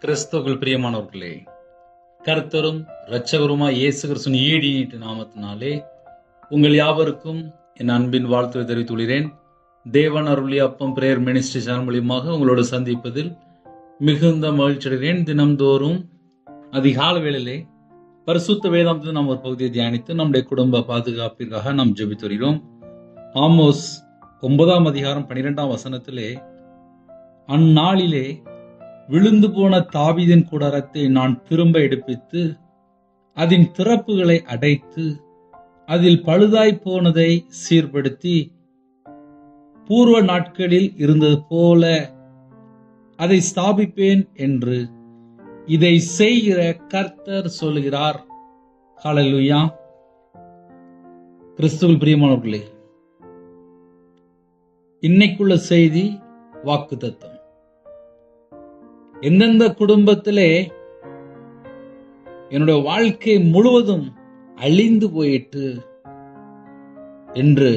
கிறிஸ்துவுக்குள் பிரியமானவர்களே, கர்த்தரும் இரட்சகருமாய் இயேசு கிறிஸ்துவின் ஈடியற்ற நாமத்தினாலே உங்கள் யாவருக்கும் என் அன்பின் வாழ்த்துரை தெரிவித்துள்ளேன். தேவன் அருளிய அப்பம் பிரேயர் மினிஸ்ட்ரி சேனல் மூலியமாக உங்களோடு சந்திப்பதில் மிகுந்த மகிழ்ச்சி அடைகிறேன். தினம்தோறும் அதிகால வேளையிலே பரிசுத்த வேதாந்தத்தில் நாம் ஒரு பகுதியை தியானித்து நம்முடைய குடும்ப பாதுகாப்பிற்காக நாம் ஜெபித்து வருகிறோம். ஆமோஸ் 9ஆம் அதிகாரம் 12ஆம் வசனத்திலே, அந்நாளிலே விழுந்து போன தாவீதின் கூடாரத்தை நான் திரும்ப எடுப்பித்து அதன் திறப்புகளை அடைத்து அதில் பழுதாய் போனதை சீர்படுத்தி பூர்வ நாட்களில் இருந்தது போல அதை ஸ்தாபிப்பேன் என்று இதை செய்கிற கர்த்தர் சொல்கிறார். ஹல்லேலூயா. கிறிஸ்துவில் பிரியமானவர்களே, இன்னைக்குள்ள செய்தி வாக்குத்தத்தம். எந்தெந்த குடும்பத்திலே என்னுடைய வாழ்க்கை முழுவதும் அழிந்து போயிட்டு என்று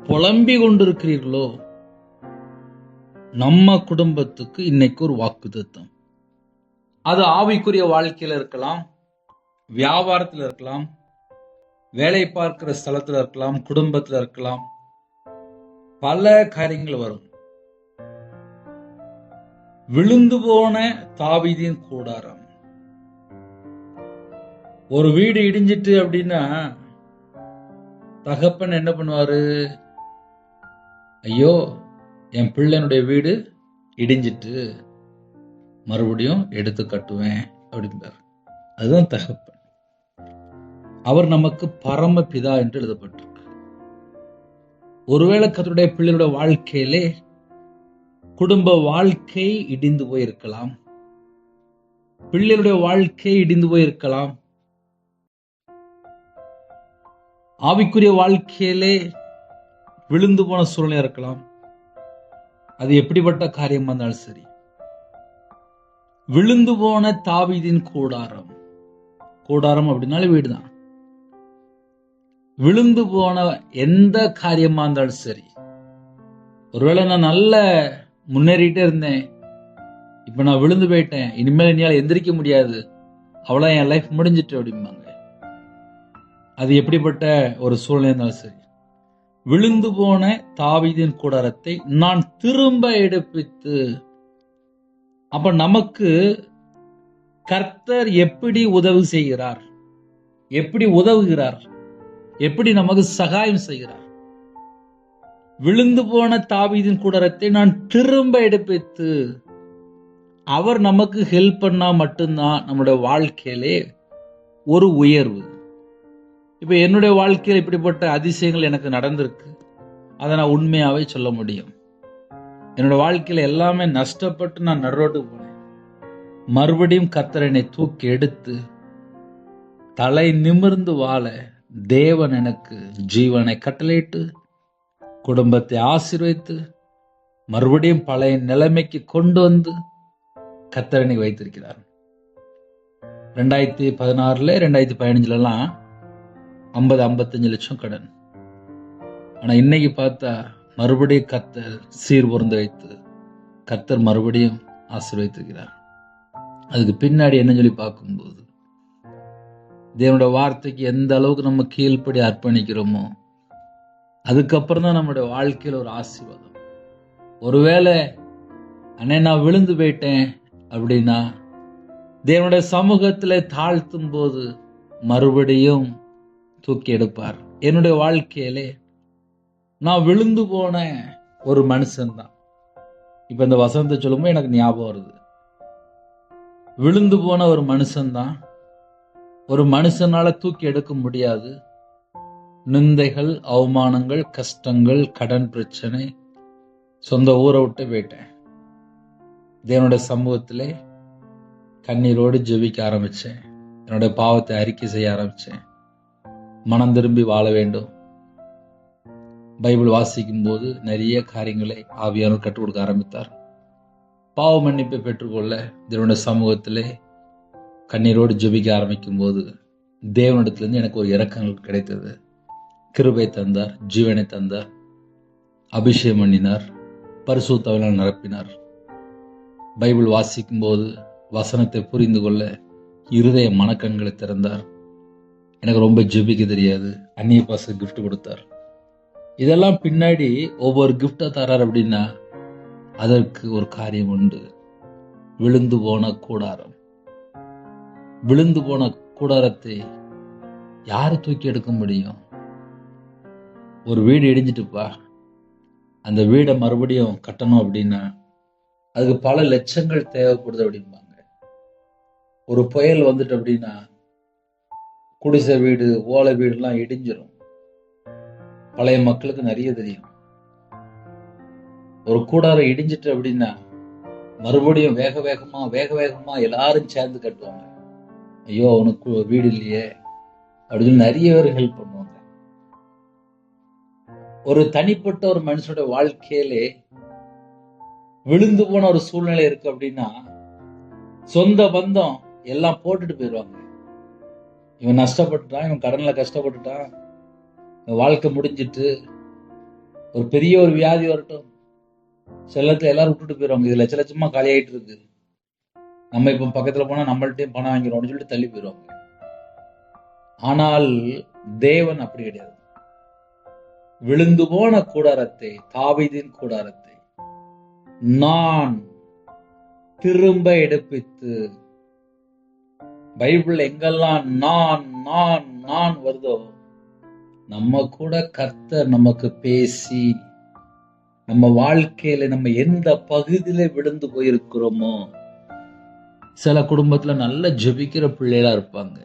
புலம்பிக் கொண்டிருக்கிறீர்களோ, நம்ம குடும்பத்துக்கு இன்னைக்கு ஒரு வாக்குத்தத்தம். அது ஆவிக்குரிய வாழ்க்கையில இருக்கலாம், வியாபாரத்தில் இருக்கலாம், வேலை பார்க்கிற ஸ்தலத்தில் இருக்கலாம், குடும்பத்தில் இருக்கலாம், பல காரியங்கள் வரும். விழுந்து போன தாவீதின் கூடாரம். ஒரு வீடு இடிஞ்சிட்டு அப்படின்னா தகப்பன் என்ன பண்ணுவாரு? ஐயோ, என் பிள்ளைனுடைய வீடு இடிஞ்சிட்டு மறுபடியும் எடுத்து கட்டுவேன் அப்படின்றார். அதுதான் தகப்பன். அவர் நமக்கு பரமபிதா என்று எழுதப்பட்டிருக்கு. ஒருவேளை கர்த்தருடைய பிள்ளைகளுடைய வாழ்க்கையிலே குடும்ப வாழ்க்கை இடிந்து போயிருக்கலாம், பிள்ளைகளுடைய வாழ்க்கை இடிந்து போயிருக்கலாம், ஆவிக்குரிய வாழ்க்கையிலே விழுந்து போன சூழ்நிலை இருக்கலாம். அது எப்படிப்பட்ட காரியமா இருந்தாலும் சரி, விழுந்து போன தாவீதின் கூடாரம். கூடாரம் அப்படின்னாலே வீடுதான். விழுந்து போன எந்த காரியமா இருந்தாலும் சரி, ஒருவேளை நான் நல்ல முன்னேறிட்டே இருந்தேன், இப்ப நான் விழுந்து போயிட்டேன், இனிமேல் என்னால் எந்திரிக்க முடியாது, அவ்வளோ என் லைஃப் முடிஞ்சிட்டு அப்படிம்பாங்க. அது எப்படிப்பட்ட ஒரு சூழ்நிலை இருந்தாலும் சரி, விழுந்து போன தாவீதின் கூடாரத்தை நான் திரும்ப எடுப்பித்து. அப்ப நமக்கு கர்த்தர் எப்படி உதவி செய்கிறார், எப்படி உதவுகிறார், எப்படி நமக்கு சகாயம் செய்கிறார்? விழுந்து போன தாவீதின் கூடாரத்தை நான் திரும்ப எடுப்பித்து. அவர் நமக்கு ஹெல்ப் பண்ணா மட்டும்தான் நம்முடைய வாழ்க்கையிலே ஒரு உயர்வு. இப்ப என்னுடைய வாழ்க்கையில் இப்படிப்பட்ட அதிசயங்கள் எனக்கு நடந்திருக்கு. அதை நான் உண்மையாவே சொல்ல முடியும். என்னோட வாழ்க்கையில எல்லாமே நஷ்டப்பட்டு நான் நடுரோட்டு போனேன். மறுபடியும் கர்த்தர் என்னை தூக்கி எடுத்து தலை நிமிர்ந்து வாழ தேவன் எனக்கு ஜீவனை கட்டளையிட்டு குடும்பத்தை ஆசீர்வதித்து மறுபடியும் பழைய நிலைமைக்கு கொண்டு வந்து கர்த்தர் என்னை வைத்திருக்கிறார். 2016 2015 50-55 லட்சம் கடன். ஆனா இன்னைக்கு பார்த்தா மறுபடியும் கர்த்தர் சீர் பொருந்து வைத்து கர்த்தர் மறுபடியும் ஆசீர்வதித்திருக்கிறார். அதுக்கு பின்னாடி என்ன சொல்லி பார்க்கும்போது, தேவனுடைய வார்த்தைக்கு எந்த அளவுக்கு நம்ம கீழ்ப்படி அர்ப்பணிக்கிறோமோ அதுக்கப்புறம் தான் நம்முடைய வாழ்க்கையில் ஒரு ஆசீர்வாதம். ஒருவேளை அண்ணே நான் விழுந்து போயிட்டேன் அப்படின்னா தேவனுடைய சமூகத்தில் தாழ்த்தும் போது மறுபடியும் தூக்கி எடுப்பார். என்னுடைய வாழ்க்கையிலே நான் விழுந்து போன ஒரு மனுஷன்தான். இப்ப இந்த வசனத்தை சொல்லும்போது எனக்கு ஞாபகம் வருது. விழுந்து போன ஒரு மனுஷன்தான். ஒரு மனுஷனால தூக்கி எடுக்க முடியாது. நிந்தைகள், அவமானங்கள், கஷ்டங்கள், கடன் பிரச்சனை, சொந்த ஊரை விட்டு போயிட்டேன். தேவனுடைய சமூகத்திலே கண்ணீரோடு ஜெபிக்க ஆரம்பிச்சேன். என்னுடைய பாவத்தை அறிக்கை செய்ய ஆரம்பிச்சேன். மனம் திரும்பி வாழ வேண்டும். பைபிள் வாசிக்கும் போது நிறைய காரியங்களை ஆவியானவர் கற்றுக் கொடுக்க ஆரம்பித்தார். பாவ மன்னிப்பை பெற்றுக்கொள்ள தேவனுடைய சமூகத்திலே கண்ணீரோடு ஜெபிக்க ஆரம்பிக்கும் போது தேவனிடத்திலிருந்து எனக்கு ஒரு இரக்கங்கள் கிடைத்தது. கிருபை தந்தார், ஜீவனை தந்தார், அபிஷேகம் பண்ணினார், பரிசுத்த ஆவியால் நிரப்பினார். பைபிள் வாசிக்கும் போது வசனத்தை புரிந்து கொள்ள இருதய மனக்கண்களை திறந்தார். எனக்கு ரொம்ப ஜெபிக்க தெரியாது, அந்நிய பாச கிஃப்ட் கொடுத்தார். இதெல்லாம் பின்னாடி ஒவ்வொரு கிஃப்டா தரார் அப்படின்னா அதற்கு ஒரு காரியம் உண்டு. விழுந்து போன கூடாரம். விழுந்து போன கூடாரத்தை யாரு தூக்கி எடுக்க முடியும்? ஒரு வீடு இடிஞ்சிட்டுப்பா, அந்த வீடை மறுபடியும் கட்டணும் அப்படின்னா அதுக்கு பல லட்சங்கள் தேவைப்படுது அப்படிம்பாங்க. ஒரு புயல் வந்துட்டு அப்படின்னா குடிசை வீடு, ஓலை வீடுலாம் இடிஞ்சிரும். பழைய மக்களுக்கு நிறைய தெரியும். ஒரு கூடாரம் இடிஞ்சிட்டு அப்படின்னா மறுபடியும் வேக வேகமா எல்லாரும் சேர்ந்து கட்டுவாங்க. ஐயோ அவனுக்கு வீடு இல்லையே அப்படின்னு நிறைய பேர் ஹெல்ப் பண்ணுவாங்க. ஒரு தனிப்பட்ட ஒரு மனுஷனோட வாழ்க்கையிலே விழுந்து போன ஒரு சூழ்நிலை இருக்கு அப்படின்னா சொந்த பந்தம் எல்லாம் போட்டுட்டு போயிடுவாங்க. இவன் நஷ்டப்பட்டுட்டான், இவன் கடன்ல கஷ்டப்பட்டுட்டான், வாழ்க்கை முடிஞ்சிட்டு ஒரு பெரிய ஒரு வியாதி வரட்டும், செல்லத்துல எல்லாரும் விட்டுட்டு போயிடுவாங்க. இது லட்ச லட்சமா காலி ஆயிட்டு இருக்கு, நம்ம இப்ப பக்கத்துல போனா நம்மள்ட்டையும் பணம் வாங்கிடுவோம்னு சொல்லிட்டு தள்ளி போயிடுவாங்க. ஆனால் தேவன் அப்படி கிடையாது. விழுந்து போன கூடாரத்தை, தாவீதின் கூடாரத்தை நான் திரும்ப எடுப்பித்து, பைபிள் எங்கெல்லாம் நான் வருதோ நம்ம கூட கர்த்தர் நமக்கு பேசி நம்ம வாழ்க்கையில நம்ம எந்த பகுதியில விழுந்து போயிருக்கிறோமோ. சில குடும்பத்துல நல்ல ஜெபிக்கிற பிள்ளைகளா இருப்பாங்க,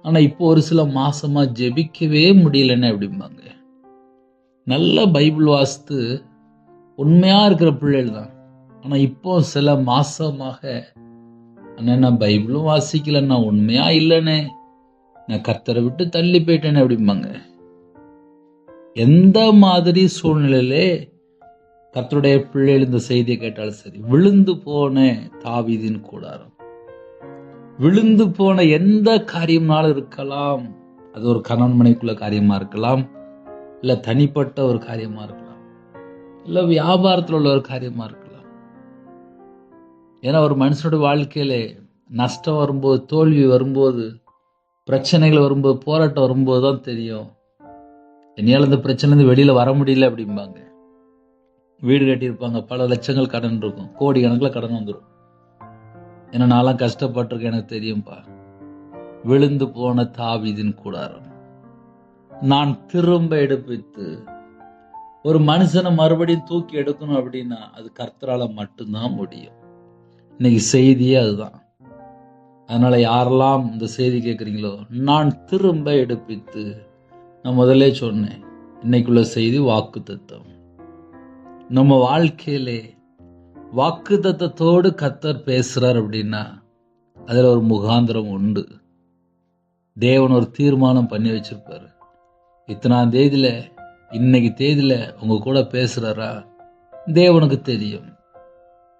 ஆனா இப்போ ஒரு சில மாசமா ஜெபிக்கவே முடியலன்னு அப்படிம்பாங்க. நல்ல பைபிள் வாசித்து உண்மையா இருக்கிற பிள்ளைகள் தான், ஆனா இப்போ சில மாசமாக அண்ணா நான் பைபிளும் வாசிக்கலன்னா உண்மையா இல்லைன்னு, நான் கர்த்தரை விட்டு தள்ளி போயிட்டேன்னு அப்படிம்பாங்க. எந்த மாதிரி சூழ்நிலையிலே கர்த்தருடைய பிள்ளைகள் இந்த செய்தியை கேட்டாலும் சரி, விழுந்து போன தாவீதின் கூடாரம், விழுந்து போன எந்த காரியம்னாலும் இருக்கலாம். அது ஒரு கணவன் மனைவிக்குள்ள காரியமா இருக்கலாம், இல்ல தனிப்பட்ட ஒரு காரியமா இருக்கலாம், இல்ல வியாபாரத்தில் உள்ள ஒரு காரியமா இருக்கலாம். ஏன்னா ஒரு மனுஷனோட வாழ்க்கையில நஷ்டம் வரும்போது, தோல்வி வரும்போது, பிரச்சனைகள் வரும்போது, போராட்டம் வரும்போது தான் தெரியும் என்னால் இந்த பிரச்சனைலேருந்து வெளியில வர முடியல அப்படிம்பாங்க. வீடு கட்டியிருப்பாங்க, பல லட்சங்கள் கடன் இருக்கும், கோடி கணக்கில் கடன் வந்துடும். ஏன்னா நான்லாம் கஷ்டப்பட்டிருக்கேன், எனக்கு தெரியும்பா. விழுந்து போன தாவீதின் கூடாரம் நான் திரும்ப எடுப்பித்து. ஒரு மனுஷனை மறுபடியும் தூக்கி எடுக்கணும் அப்படின்னா அது கர்த்தரால மட்டும்தான் முடியும். இன்னைக்கு செய்தியே அதுதான். அதனால யாரெல்லாம் இந்த செய்தி கேட்குறீங்களோ, நான் திரும்ப எடுப்பித்து. நான் முதல்ல சொன்னேன், இன்னைக்குள்ள செய்தி வாக்கு தத்தம். நம்ம வாழ்க்கையிலே வாக்கு தத்தத்தோடு கர்த்தர் பேசுறார் அப்படின்னா அதுல ஒரு முகாந்திரம் உண்டு. தேவன் ஒரு தீர்மானம் பண்ணி வச்சிருப்பாரு. இத்தனாம் தேதியில, இன்னைக்கு தேதியில உங்க கூட பேசுறாரா, தேவனுக்கு தெரியும்.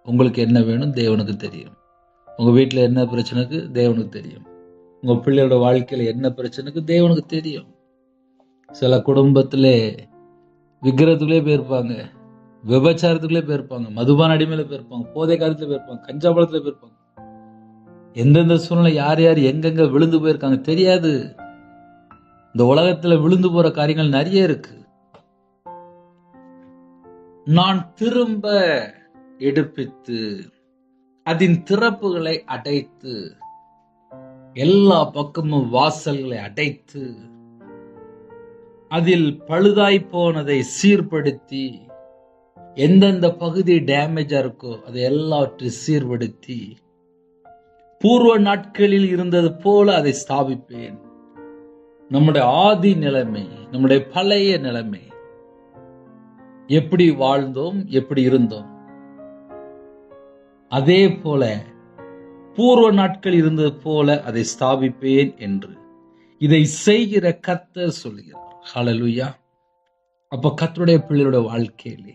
உங்களுக்கு என்ன வேணும் தேவனுக்கு தெரியும். உங்க வீட்டுல என்ன பிரச்சனைக்கு தேவனுக்கு தெரியும். உங்க பிள்ளையோட வாழ்க்கையில என்ன பிரச்சனைக்கு தேவனுக்கு தெரியும். சில குடும்பத்திலே விக்கிரத்துக்குள்ளே போயிருப்பாங்க, விபச்சாரத்துக்குள்ளே போயிருப்பாங்க, மதுபான அடிமையில போயிருப்பாங்க, போதை காலத்துல போயிருப்பாங்க, கஞ்சா பழத்துல போயிருப்பாங்க. எந்தெந்த சூழ்நிலை யார் யார் எங்கெங்க விழுந்து போயிருக்காங்க தெரியாது. இந்த உலகத்துல விழுந்து போற காரியங்கள் நிறைய இருக்கு. நான் திரும்ப எடுப்பித்து அதன் திறப்புகளை அடைத்து, எல்லா பக்கமும் வாசல்களை அடைத்து, அதில் பழுதாய் போனதை சீர்படுத்தி, எந்தெந்த பகுதி டேமேஜா இருக்கோ அதை எல்லாவற்றையும் சீர்படுத்தி, பூர்வ நாட்களில் இருந்தது போல அதை ஸ்தாபிப்பேன். நம்முடைய ஆதி நிலைமை, நம்முடைய பழைய நிலைமை, எப்படி வாழ்ந்தோம், எப்படி இருந்தோம், அதே போல பூர்வ நாட்கள் இருந்தது போல அதை ஸ்தாபிப்பேன் என்று இதை செய்கிற கர்த்தர் சொல்கிறார். ஹல்லேலூயா. அப்ப கர்த்தருடைய பிள்ளையோட வாழ்க்கையிலே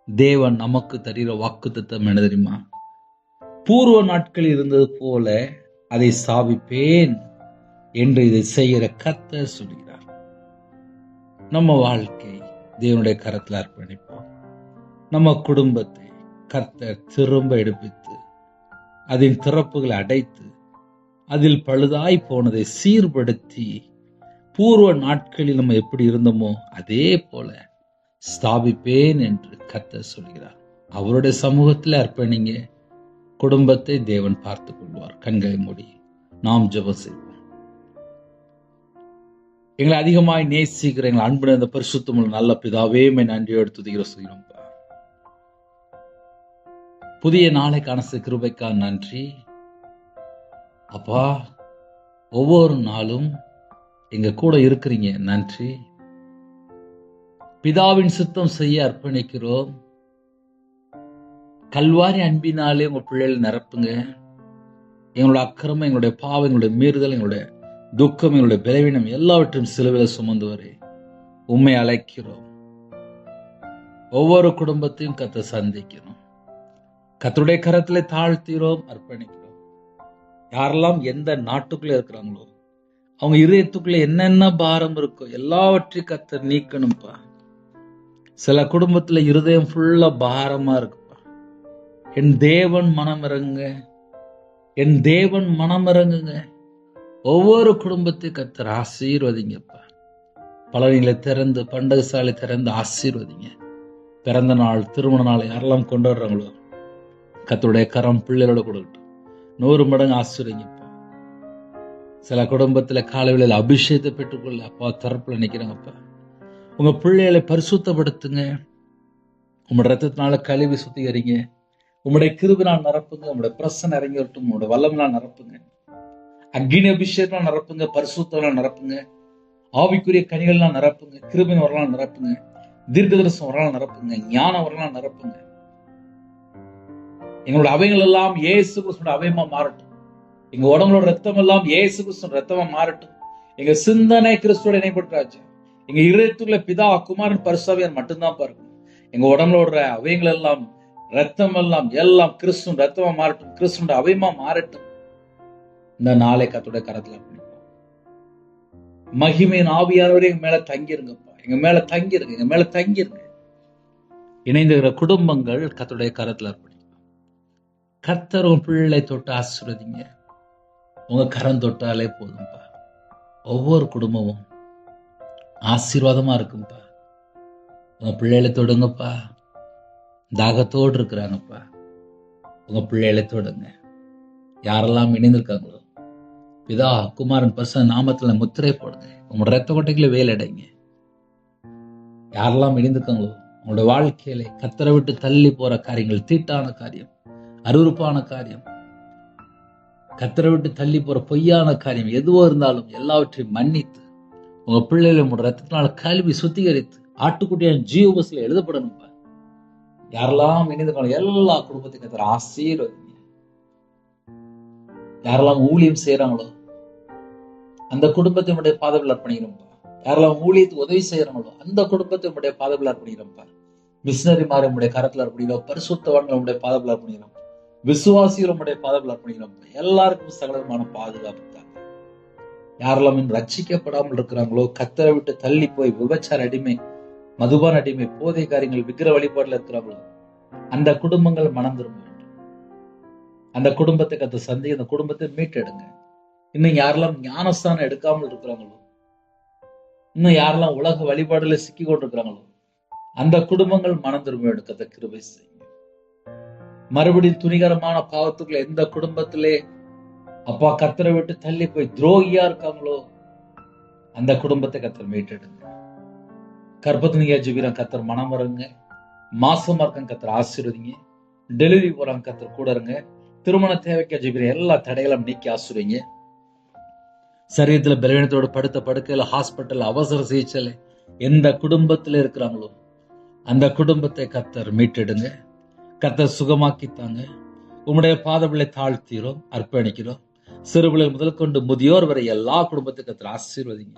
தேவன் நமக்கு தருகிற வாக்குத்தத்தம் என்ன தெரியுமா? பூர்வ நாட்கள் இருந்தது போல அதை ஸ்தாபிப்பேன் என்று இதை செய்கிற கர்த்தர் சொல்கிறார். நம்ம வாழ்க்கை தேவனுடைய கரத்தில் அர்ப்பணிப்போம். நம்ம குடும்பத்தை கர்த்தர் திரும்ப எடுப்பித்து அதன் திறப்புகளை அடைத்து அதில் பழுதாய் போனதை சீர்படுத்தி பூர்வ நாட்களில் நம்ம எப்படி இருந்தோமோ அதே போல ஸ்தாபிப்பேன் என்று கர்த்தர் சொல்கிறார். அவருடைய சமூகத்தில் அர்ப்பணிங்க. குடும்பத்தை தேவன் பார்த்துக் கொள்வார். கண்களை மூடி நாம் ஜெபம் செய்வோம். எங்களை அதிகமாய் நேசிக்கிற எங்களை அன்பு இந்த பரிசுத்தமுள்ள நல்ல பிதாவே, நன்றியோடு துதிக்கிறோம். புதிய நாளை காண கிருபைக்கா நன்றி அப்பா. ஒவ்வொரு நாளும் எங்க கூட இருக்கிறீங்க, நன்றி. பிதாவின் சித்தம் செய்ய அர்ப்பணிக்கிறோம். கல்வாரி அன்பினாலே உங்க பிள்ளைகளை நிரப்புங்க. எங்களோட அக்கிரமம், எங்களுடைய பாவம், எங்களுடைய மீறுதல், எங்களுடைய துக்கம், எங்களுடைய பலவீனம் எல்லாவற்றையும் சிலுவையில் சுமந்து வரை உண்மை அழைக்கிறோம். ஒவ்வொரு குடும்பத்தையும் கர்த்தர் சந்திக்கணும். கர்த்தருடைய கரத்திலே தாழ்த்திரோம், அர்ப்பணிக்கிறோம். யாரெல்லாம் எந்த நாட்டுக்குள்ள இருக்கிறாங்களோ அவங்க இதயத்துக்குள்ள என்னென்ன பாரம் இருக்கோ எல்லாவற்றையும் கர்த்தர் நீக்கணும்ப்பா. சில குடும்பத்துல இருதயம் ஃபுல்லா பாரமா இருக்குப்பா. என் தேவன் மனமிறங்க, என் தேவன் மனமிறங்குங்க. ஒவ்வொரு குடும்பத்தையும் கர்த்தர் ஆசீர்வதிங்கப்பா. பலவீனங்களை திறந்து, பண்டக சாலை திறந்து ஆசீர்வதிங்க. பிறந்த நாள், திருமண நாள் யாரெல்லாம் கொண்டு வர்றாங்களோ கர்த்தருடைய கரம் பிள்ளைகளோட கொடுக்கட்டும். 100 மடங்கு ஆசீர்வதிங்கப்பா. சில குடும்பத்துல காலையில் அபிஷேகத்தை பெற்றுக்கொள்ள அப்பா தரப்புல நிக்கிறேங்கப்பா. உங்க பிள்ளைகளை பரிசுத்தப்படுத்துங்க. உங்களோட ரத்தத்தினால கழுவி சுத்திகரிங்க. உங்களுடைய கிருபினால் நிரப்புங்க. உங்களுடைய பிரசன்னம் இறங்கி வரட்டும். உங்களுடைய வல்லமினால் நிரப்புங்க. அக்னி அபிஷேகம் நிரப்புங்க. பரிசுத்தம் நிரப்புங்க. ஆவிக்குரிய கனிகள்லாம் நிரப்புங்க. கிருபின் வரலாம் நிரப்புங்க. தீர்க்கதரிசனம் வரலாம் நிரப்புங்க. ஞானம் வரலாம் நிரப்புங்க. எங்களோட அவைகள் எல்லாம் இயேசு கிறிஸ்துவோட அவையமா மாறட்டும். எங்க உடம்புல ரத்தம் எல்லாம் இயேசு கிறிஸ்து ரத்தமா மாறட்டும். எங்க சிந்தனை கிறிஸ்துவோட இணைப்பட்டாச்சு. எங்க இதயத்துக்குள்ள பிதா, குமாரன், பரிசுத்தாவியார் மட்டும்தான் பாருங்க. எங்க உடம்புல அவைகள் எல்லாம் ரத்தம் எல்லாம் கிறிஸ்து ரத்தமா மாறட்டும். கிறிஸ்துவோட அவையமா மாறட்டும். இந்த நாளை கர்த்தருடைய கரத்துல மகிமையின் ஆவியானவரே எங்க மேல தங்கிருங்கப்பா. எங்க மேல தங்கிருங்க, எங்க மேல தங்கிருங்க. இணைந்துகிற குடும்பங்கள் கர்த்தருடைய கரத்துல அர்ப்பணிக்கும். கர்த்தர் உங்க பிள்ளை தொட்டு ஆசீர்வதிங்க. உங்க கரம் தொட்டாலே போதும்பா. ஒவ்வொரு குடும்பமும் ஆசீர்வாதமா இருக்கும்பா. உங்க பிள்ளைகளை தொடுங்கப்பா. தாகத்தோடு இருக்கிறாங்கப்பா. உங்க பிள்ளைகளை தொடுங்க. யாரெல்லாம் இணைந்திருக்காங்களோ பிதா, குமாரன், பரிசுத்த நாமத்துல முத்திரை போடுங்க. உங்களோட ரத்த கொட்டைகளை வேலையடைங்க. யாரெல்லாம் இணைந்திருக்காங்களோ உங்களோட வாழ்க்கையில கர்த்தரை விட்டு தள்ளி போற காரியங்கள், தீட்டான காரியம், அருவருப்பான காரியம், கர்த்தரை விட்டு தள்ளி போற பொய்யான காரியம் எதுவோ இருந்தாலும் எல்லாவற்றையும் மன்னித்து உங்க பிள்ளைகளை உங்களோட ரத்தத்தினால கழுவி சுத்திகரித்து ஆட்டுக்குட்டியான ஜீவபஸ்ல எழுதப்படணும்பா. யாரெல்லாம் இணைந்திருக்காங்களோ எல்லா குடும்பத்தையும் கர்த்தர் ஆசீர்வதிங்க. யாரெல்லாம் ஊழியம் செய்யறாங்களோ அந்த குடும்பத்தினுடைய பாதவில் அர்ப்பணிக்கிறோம்ப்பா. யாரெல்லாம் ஊழியத்துக்கு உதவி செய்யறாங்களோ அந்த குடும்பத்தினுடைய பாதவில் அர்ப்பணிக்கிறோம்ப்பா. மிஷினரி மாறி உடைய கரத்துல அர்ப்பணிக்கிறோம். பரிசுத்தவான்கள் உடைய பாதவில் அர்ப்பணிக்கிறோம். விசுவாசிகள் உடைய பாதவில் அர்ப்பணிக்கிறோம். எல்லாருக்கும் சகலமான பாதுகாப்பு தாங்க. யாரெல்லாம் இன்னும் ரட்சிக்கப்படாமல் இருக்கிறாங்களோ, கர்த்தரை விட்டு தள்ளி போய் விபச்சார அடிமை, மதுபான அடிமை, போதை காரியங்கள், விக்கிர வழிபாடுல இருக்கிறாங்களோ அந்த குடும்பங்கள் மனம் திரும்ப வேண்டும். அந்த குடும்பத்தை கர்த்தர் சந்தி, அந்த குடும்பத்தை மீட்டெடுங்க. இன்னும் யாரெல்லாம் ஞானஸ்தானம் எடுக்காமல் இருக்கிறாங்களோ, இன்னும் யாரெல்லாம் உலக வழிபாடுல சிக்கி கொண்டிருக்கிறாங்களோ அந்த குடும்பங்கள் மனம் திரும்ப வேண்டும். கர்த்தர் கிருபை செய்யுங்க. மறுபடியும் துணிகரமான பாவத்துக்குள்ள எந்த குடும்பத்திலே அப்பா கர்த்தரை விட்டு தள்ளி போய் துரோகியா இருக்காங்களோ அந்த குடும்பத்தை கர்த்தர் மீட்டெடுங்க. கர்ப்பத்தினியா ஜீவிரம் கர்த்தர் மனம் வருங்க. மாசமா இருக்காங்க கர்த்தர் ஆசீர்வதிங்க. டெலிவரி போறாங்க கர்த்தர் கூட இருங்க. திருமண தேவைக்கு ஜீவிரம் எல்லா தடைகளும் நீக்கி ஆசீர்வதிங்க. சரீரத்துல பலவீனத்தோடு படுத்த படுக்கையில, ஹாஸ்பிட்டல், அவசர சிகிச்சையில எந்த குடும்பத்துல இருக்கிறாங்களோ அந்த குடும்பத்தை கர்த்தர் மீட்டெடுங்க. கர்த்தர் சுகமாக்கித்தாங்க. உம்முடைய பாதங்களை தாழ்த்தீரோம், அர்ப்பணிக்கிறோம். சிறுபிள்ளை முதல் கொண்டு முதியோர் வரை எல்லா குடும்பத்துக்கு கர்த்தர் ஆசீர்வதிங்க.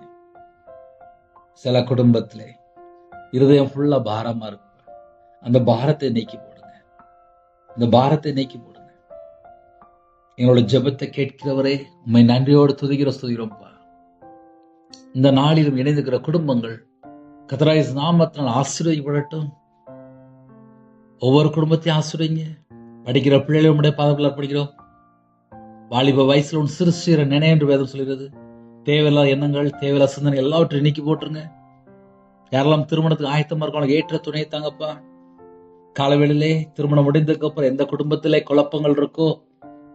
சில குடும்பத்திலே இருதயம் ஃபுல்லா பாரமா இருக்கு. அந்த பாரத்தை நீக்கி போடுங்க. அந்த பாரத்தை நீக்கி போடுங்க. எங்களோட ஜெபத்தை கேட்கிறவரே உம்மை நன்றியோடு துதிக்கிறோம்ப்பா. இந்த நாளிலும் இணைந்திருக்கிற குடும்பங்கள் கர்த்தராகிய நாமத்தினால் ஆசீர்வதிக்கப்படட்டும். ஒவ்வொரு குடும்பத்தையும் ஆசீர்வதிங்க. படிக்கிற பிள்ளைகளை உம்முடைய பாதத்தில் அர்ப்பணிக்கிறோம். வாலிப வயசுல ஒன்று சிறு சிறு நினை என்று வேதம் சொல்கிறது. தேவையில்லாத எண்ணங்கள், தேவையில்லாத சிந்தனை எல்லாவற்றையும் நீக்கி போட்டுருங்க. யாரெல்லாம் திருமணத்துக்கு ஆயத்தமா இருக்காங்க, ஏற்ற துணையை தாங்கப்பா. காலவேளையிலே திருமணம் முடிந்ததுக்கு அப்புறம் எந்த குடும்பத்திலே குழப்பங்கள் இருக்கோ,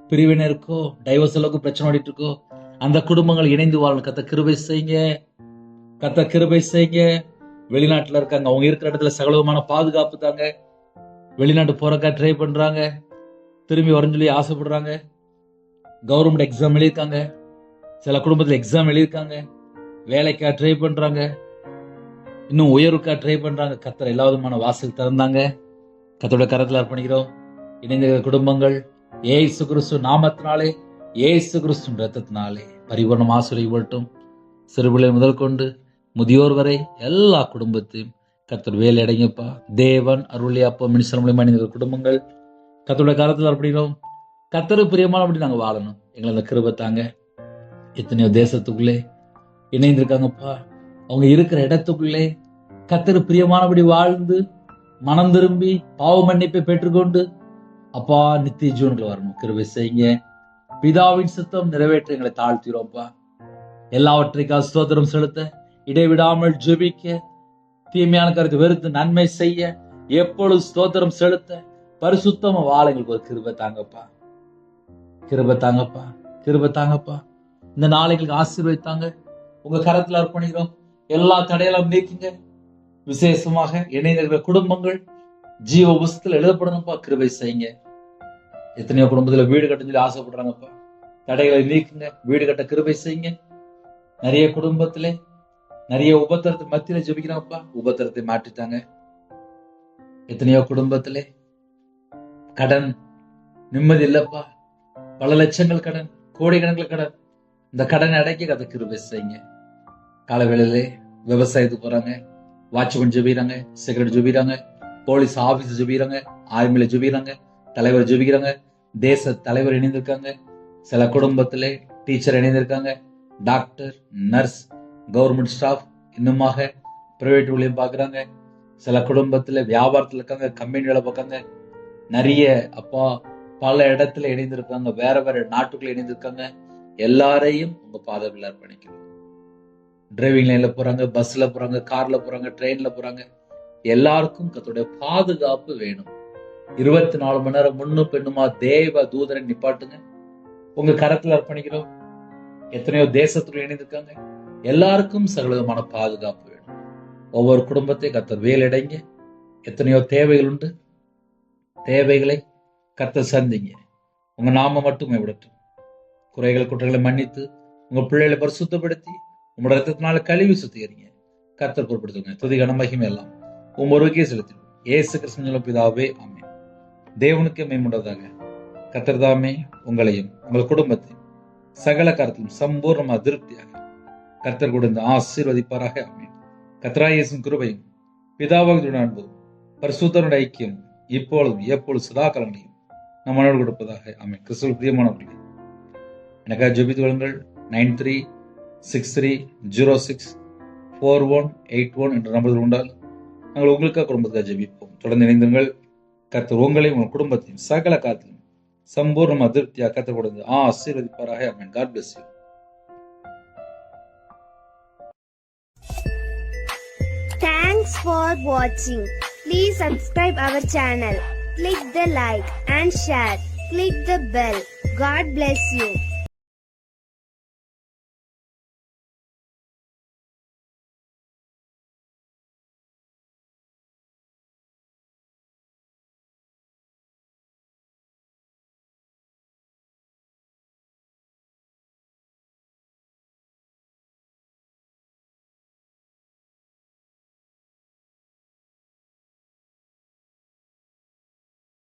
பிரிவினை இருக்கோ, டைவர்ஸ் அளவுக்கு பிரச்சனை ஓடிட்டு இருக்கோ, அந்த குடும்பங்கள் இணைந்து வாழணும். கத்த கிருபை செய்யுங்க, கத்த கிருபை செய்யுங்க. வெளிநாட்டுல இருக்காங்க, அவங்க இருக்கிற இடத்துல சகலவிதமான பாதுகாப்பு தாங்க. வெளிநாட்டு போறக்கா ட்ரை பண்றாங்க, திரும்பி வரன்னு சொல்லி ஆசைப்படுறாங்க. கவர்மெண்ட் எக்ஸாம் எழுதியிருக்காங்க, சில குடும்பத்தில் எக்ஸாம் எழுதியிருக்காங்க, வேலைக்கா ட்ரை பண்றாங்க, இன்னும் உயர்வுக்கா ட்ரை பண்றாங்க. கத்தர் எல்லா விதமான வாசல் திறந்தாங்க. கத்தோட கரத்தில் அர்ப்பணிக்கிறோம். இணைந்த குடும்பங்கள் ஏசு கிறிஸ்து நாமத்தினாலே, ஏசு கிறிஸ்து ரத்தத்தினாலே பரிபூர்ணம் ஆசீர்வதிக்கப்படட்டும். சிறுபிள்ளை முதல் கொண்டு முதியோர் வரை எல்லா குடும்பத்தையும் கத்தர் வேலை அடைங்கப்பா. தேவன் அருளியா அப்பா மினிஸ்டர் மூலியமா இணைந்த குடும்பங்கள் கத்தோட கரத்தில் அர்ப்பணிக்கிறோம். கத்தரு பிரியமானபடி நாங்க வாழணும். எங்களை அந்த கிருபை தாங்க. எத்தனையோ தேசத்துக்குள்ளே இணைந்திருக்காங்கப்பா. அவங்க இருக்கிற இடத்துக்குள்ளே கத்தரு பிரியமானபடி வாழ்ந்து மனம் திரும்பி பாவ மன்னிப்பை பெற்றுக்கொண்டு அப்பா நித்திய ஜீவனுக்கு வரணும். கிருபை செய்யுங்க. பிதாவின் சித்தம் நிறைவேற்ற எங்களை தாழ்த்திரோம்ப்பா. எல்லாவற்றைக்காக ஸ்தோத்திரம் செலுத்த, இடைவிடாமல் ஜெபிக்க, தீமையான கருத்து வெறுத்து நன்மை செய்ய, எப்பொழுது ஸ்தோத்திரம் செலுத்த, பரிசுத்தமா வாழ எங்களுக்கு ஒரு கிருபை தாங்கப்பா. கிருபை தாங்கப்பா, கிருபை தாங்கப்பா. இந்த நாளைகளுக்கு ஆசீர்வதித்தாங்க. உங்க கரத்துல அர்ப்பணிக்கிறோம். எல்லா தடையெல்லாம் நீக்குங்க. விசேஷமாக இணைந்த குடும்பங்கள் ஜீவ புஸ்தகத்தில் எழுதப்படணும்ப்பா. கிருபை செய்யுங்க. எத்தனையோ குடும்பத்துல வீடு கட்ட சொல்லி ஆசைப்படுறாங்கப்பா. தடைகளை நீக்குங்க, வீடு கட்ட கிருபை செய்யுங்க. நிறைய குடும்பத்திலே நிறைய உபத்திரத்தை மத்தியில ஜெபிக்கிறாங்கப்பா. உபத்திரத்தை மாற்றிட்டாங்க. எத்தனையோ குடும்பத்திலே கடன், நிம்மதி இல்லப்பா. பல லட்சங்கள் கடன், கோடிக்கணக்கில் கடன். இந்த கடனை அடைக்க கதை கிருபை செய்யுங்க. காலவேளையிலே விவசாயத்துக்கு போறாங்க, வாட்ச்மேன் ஜெபிக்கிறாங்க, செக்ரட்டரி ஜெபிக்கிறாங்க, போலீஸ் ஆபீஸ் ஜெபிக்கிறாங்க, ஆர்மியில ஜெபிக்கிறாங்க, தலைவர் ஜெபிக்கிறாங்க, தேச தலைவர் இணைந்திருக்காங்க. சில குடும்பத்திலே டீச்சர் இணைந்திருக்காங்க, டாக்டர், நர்ஸ், கவர்மெண்ட் ஸ்டாஃப், இன்னுமாக பிரைவேட் ஊழியம் பாக்குறாங்க. சில குடும்பத்துல வியாபாரத்துல இருக்காங்க, கம்பெனி வேலை பார்க்காங்க. நிறைய அப்பா பல இடத்துல இணைந்திருக்காங்க, வேற வேற நாட்டுக்குள்ள இணைந்திருக்காங்க. எல்லாரையும் உங்க பாதத்தில் அர்ப்பணிக்கிறோம். டிரைவிங் லைன்ல போறாங்க, பஸ்ல போறாங்க, கார்ல போறாங்க, ட்ரெயின்ல போறாங்க. எல்லாருக்கும் கர்த்தருடைய பாதுகாப்பு வேணும். 24 மணி நேரம் முன்னும் பெண்ணுமா தேவ தூதரை நிப்பாட்டுங்க. உங்க கரத்துல அர்ப்பணிக்கிறோம். எத்தனையோ தேசத்துல இணைந்திருக்காங்க. எல்லாருக்கும் சகலவிதமான பாதுகாப்பு வேணும். ஒவ்வொரு குடும்பத்தை கர்த்தர் வேலையடைங்க. எத்தனையோ தேவைகள் உண்டு. தேவைகளை கர்த்தர் சந்திங்க. உங்க நாம மட்டுமே விடட்டும். குறைகள் குற்றங்களை மன்னித்து உங்க பிள்ளைகளை பரிசுத்தப்படுத்தி உங்களோட ரத்தத்தினால கழுவி சுத்திகரிங்க. கர்த்தர் பொறுப்படுத்துங்க. துதிகான மகிமை எல்லாம் ஒவ்வொருக்கே செலுத்திடும். ஏசு கிறிஸ்து பிதாவே ஆமென். தேவனுக்கு மேம்பட்டதாக கர்த்தர் தாமே உங்களையும் உங்கள் குடும்பத்தையும் சகல காரத்திலும் சம்பூர்ணமா திருப்தியாக கர்த்தர் கொடுத்து ஆசீர்வதிப்பாராக. ஆமென். கர்த்தராகிய இயேசுவின் கிருபையும் பிதாவாகிய அன்பும் பரிசுத்தருடைய ஐக்கியம் இப்பொழுதும் எப்பொழுது சதா காலங்களையும் நம்மளோடு கொடுப்பதாக. ஆமென். கிறிஸ்துவுக்குள் பிரியமானவர்களே, எனக்காக ஜெபித்து கொள்ளுங்கள். 9363064181 என்ற நம்பர்கள் உண்டால் நாங்கள் உங்களுக்காக குடும்பத்துக்காக ஜெபிப்போம். தொடர்ந்து இணைந்துங்கள். கர்த்தர் உங்களையும் உங்கள் குடும்பத்தையும் சகல காலத்திலும் சம்பூர்ண அதிருப்தியாக கர்த்தர் கொடுத்து ஆசீர்வதிப்பாராக. ஆமென். God bless you. Thanks for watching. Please subscribe our channel. Click the like and share. Click the bell. God bless you.